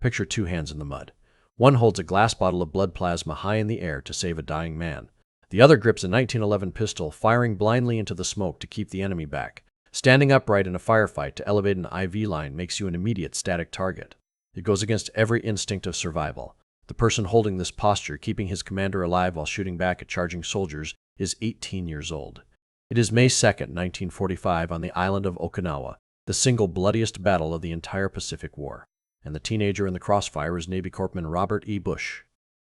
Picture two hands in the mud. One holds a glass bottle of blood plasma high in the air to save a dying man. The other grips a 1911 pistol, firing blindly into the smoke to keep the enemy back. Standing upright in a firefight to elevate an IV line makes you an immediate static target. It goes against every instinct of survival. The person holding this posture, keeping his commander alive while shooting back at charging soldiers, is 18 years old. It is May 2, 1945, on the island of Okinawa, the single bloodiest battle of the entire Pacific War. And the teenager in the crossfire is Navy corpsman Robert E. Bush.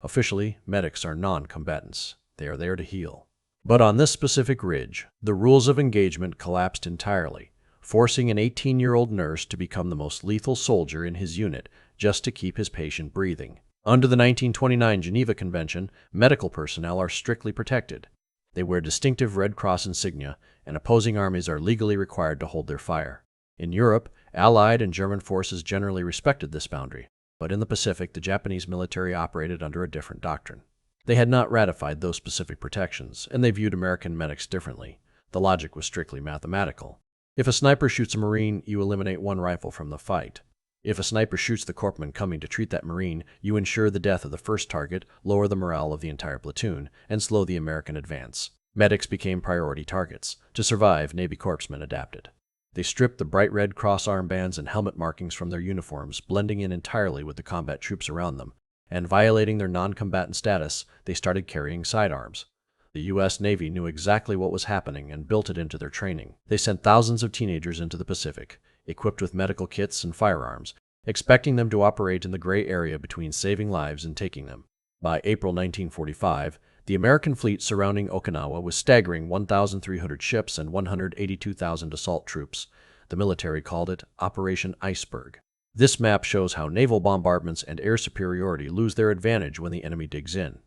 Officially, medics are non-combatants. They are there to heal. But on this specific ridge, the rules of engagement collapsed entirely, forcing an 18-year-old nurse to become the most lethal soldier in his unit just to keep his patient breathing. Under the 1929 Geneva Convention, medical personnel are strictly protected. They wear distinctive Red Cross insignia, and opposing armies are legally required to hold their fire. In Europe, Allied and German forces generally respected this boundary, but in the Pacific, the Japanese military operated under a different doctrine. They had not ratified those specific protections, and they viewed American medics differently. The logic was strictly mathematical. If a sniper shoots a Marine, you eliminate one rifle from the fight. If a sniper shoots the corpsman coming to treat that Marine, you ensure the death of the first target, lower the morale of the entire platoon, and slow the American advance. Medics became priority targets. To survive, Navy corpsmen adapted. They stripped the bright red cross armbands and helmet markings from their uniforms, blending in entirely with the combat troops around them, and violating their non-combatant status, they started carrying sidearms. The U.S. Navy knew exactly what was happening and built it into their training. They sent thousands of teenagers into the Pacific, equipped with medical kits and firearms, expecting them to operate in the gray area between saving lives and taking them. By April 1945, the American fleet surrounding Okinawa was staggering 1,300 ships and 182,000 assault troops. The military called it Operation Iceberg. This map shows how naval bombardments and air superiority lose their advantage when the enemy digs in.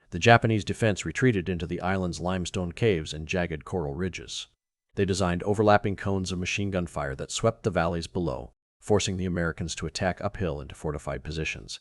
The Japanese defense retreated into the island's limestone caves and jagged coral ridges. They designed overlapping cones of machine gun fire that swept the valleys below, forcing the Americans to attack uphill into fortified positions.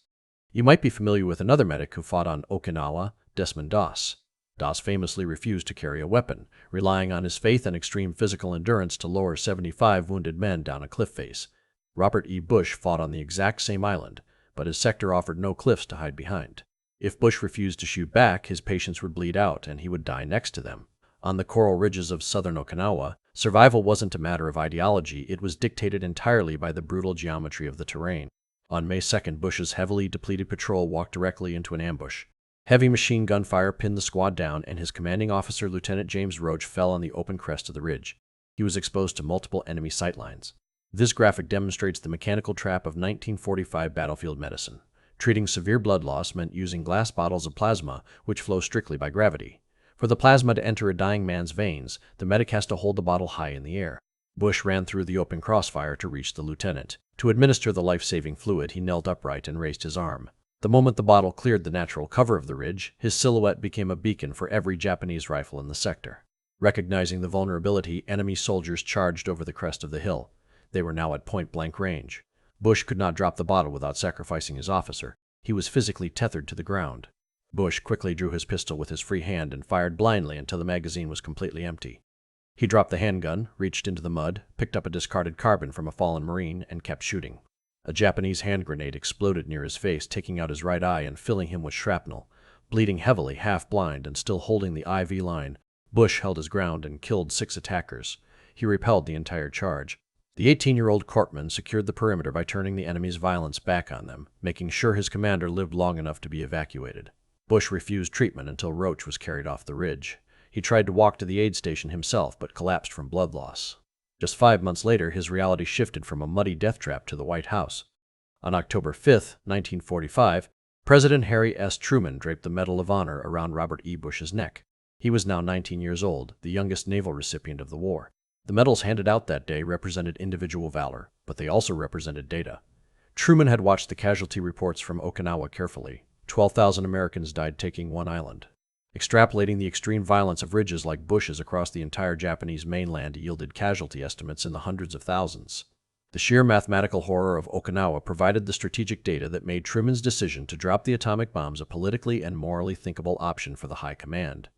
You might be familiar with another medic who fought on Okinawa, Desmond Doss. Doss famously refused to carry a weapon, relying on his faith and extreme physical endurance to lower 75 wounded men down a cliff face. Robert E. Bush fought on the exact same island, but his sector offered no cliffs to hide behind. If Bush refused to shoot back, his patients would bleed out and he would die next to them. On the coral ridges of southern Okinawa, survival wasn't a matter of ideology, it was dictated entirely by the brutal geometry of the terrain. On May 2nd, Bush's heavily depleted patrol walked directly into an ambush. Heavy machine gun fire pinned the squad down, and his commanding officer, Lieutenant James Roach, fell on the open crest of the ridge. He was exposed to multiple enemy sightlines. This graphic demonstrates the mechanical trap of 1945 battlefield medicine. Treating severe blood loss meant using glass bottles of plasma, which flow strictly by gravity. For the plasma to enter a dying man's veins, the medic has to hold the bottle high in the air. Bush ran through the open crossfire to reach the lieutenant. To administer the life-saving fluid, he knelt upright and raised his arm. The moment the bottle cleared the natural cover of the ridge, his silhouette became a beacon for every Japanese rifle in the sector. Recognizing the vulnerability, enemy soldiers charged over the crest of the hill. They were now at point-blank range. Bush could not drop the bottle without sacrificing his officer. He was physically tethered to the ground. Bush quickly drew his pistol with his free hand and fired blindly until the magazine was completely empty. He dropped the handgun, reached into the mud, picked up a discarded carbine from a fallen Marine, and kept shooting. A Japanese hand grenade exploded near his face, taking out his right eye and filling him with shrapnel. Bleeding heavily, half-blind, and still holding the IV line, Bush held his ground and killed 6 attackers. He repelled the entire charge. The 18-year-old corpsman secured the perimeter by turning the enemy's violence back on them, making sure his commander lived long enough to be evacuated. Bush refused treatment until Roach was carried off the ridge. He tried to walk to the aid station himself, but collapsed from blood loss. Just 5 months later, his reality shifted from a muddy death trap to the White House. On October 5, 1945, President Harry S. Truman draped the Medal of Honor around Robert E. Bush's neck. He was now 19 years old, the youngest naval recipient of the war. The medals handed out that day represented individual valor, but they also represented data. Truman had watched the casualty reports from Okinawa carefully. 12,000 Americans died taking one island. Extrapolating the extreme violence of ridges like Bush's across the entire Japanese mainland yielded casualty estimates in the hundreds of thousands. The sheer mathematical horror of Okinawa provided the strategic data that made Truman's decision to drop the atomic bombs a politically and morally thinkable option for the high command.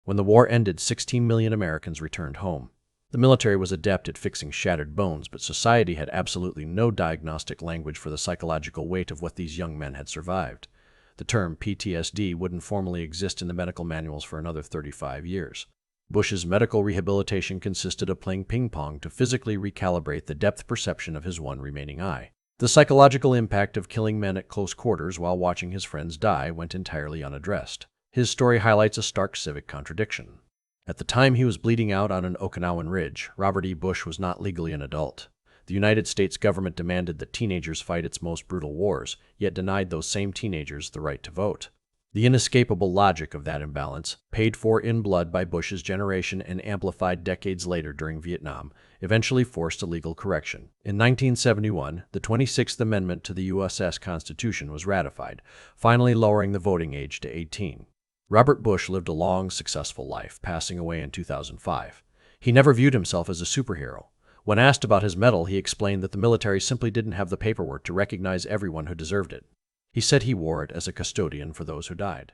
When the war ended, 16 million Americans returned home. The military was adept at fixing shattered bones, but society had absolutely no diagnostic language for the psychological weight of what these young men had survived. The term PTSD wouldn't formally exist in the medical manuals for another 35 years. Bush's medical rehabilitation consisted of playing ping pong to physically recalibrate the depth perception of his one remaining eye. The psychological impact of killing men at close quarters while watching his friends die went entirely unaddressed. His story highlights a stark civic contradiction. At the time he was bleeding out on an Okinawan ridge, Robert E. Bush was not legally an adult. The United States government demanded that teenagers fight its most brutal wars, yet denied those same teenagers the right to vote. The inescapable logic of that imbalance, paid for in blood by Bush's generation and amplified decades later during Vietnam, eventually forced a legal correction. In 1971, the 26th Amendment to the USS Constitution was ratified, finally lowering the voting age to 18. Robert Bush lived a long, successful life, passing away in 2005. He never viewed himself as a superhero. When asked about his medal, he explained that the military simply didn't have the paperwork to recognize everyone who deserved it. He said he wore it as a custodian for those who died.